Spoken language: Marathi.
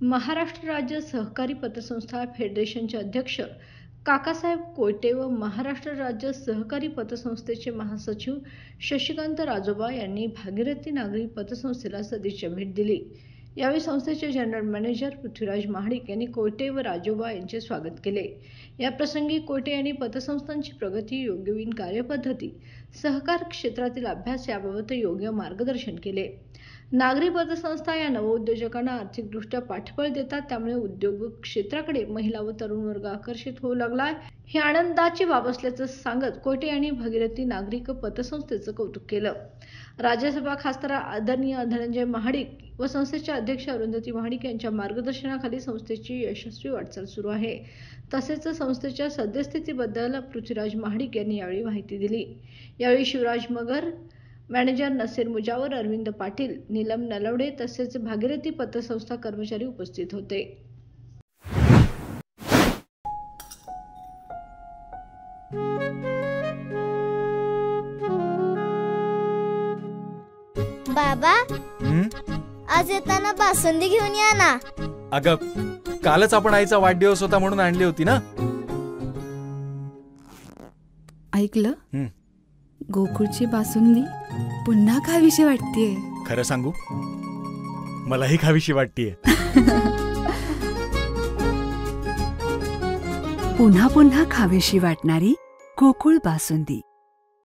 महाराष्ट्र राज्य सहकारी पतसंस्था फेडरेशनचे अध्यक्ष काकासाहेब कोयटे व महाराष्ट्र राज्य सहकारी पतसंस्थेचे महासचिव शशिकांत राजोबा यांनी भागीरथी नागरी पतसंस्थेला सदिच्छा भेट दिली। यावेळी संस्थेचे जनरल मॅनेजर पृथ्वीराज महाडिक यांनी कोयटे व राजोबा यांचे स्वागत केले। या प्रसंगी कोयटे यांनी पतसंस्थांची प्रगती, योग्यवीन कार्यपद्धती, सहकार क्षेत्रातील अभ्यास याबाबत योग्य मार्गदर्शन केले। नागरी पतसंस्था या नवउद्योजकांना आर्थिकदृष्ट्या पाठबळ देतात, त्यामुळे उद्योग क्षेत्राकडे महिला व तरुण वर्ग आकर्षित होऊ लागला आहे। ही आनंदाची बाब असल्याचं सांगत कोयटे यांनी भागीरथी नागरिक पतसंस्थेचं कौतुक केलं। राज्यसभा खासदार आदरणीय धनंजय महाडिक व संस्थेच्या अध्यक्ष अरुंधती महाडिक यांच्या मार्गदर्शनाखाली संस्थेची यशस्वी वाटचाल सुरू आहे। तसेच संस्थेच्या सद्यस्थितीबद्दल पृथ्वीराज महाडिक यांनी यावेळी माहिती दिली। यावेळी शिवराज मगर, मॅनेजर नसीर मुजावर, अरविंद पाटील, नीलम नलवडे तसेच भागीरथी पतसंस्था कर्मचारी उपस्थित होते। बाबा, आज येताना बासुंदी घेऊन या ना। अगं, कालच आपण आईचा वाढदिवस होता म्हणून आणली होती ना। ऐकलं, गोकुळची बासुंदी पुन्हा खावीशी वाटतेय। खरं सांगू, मलाही खावीशी वाटतेय। पुन्हा पुन्हा खावीशी वाटणारी गोकुळ बासुंदी।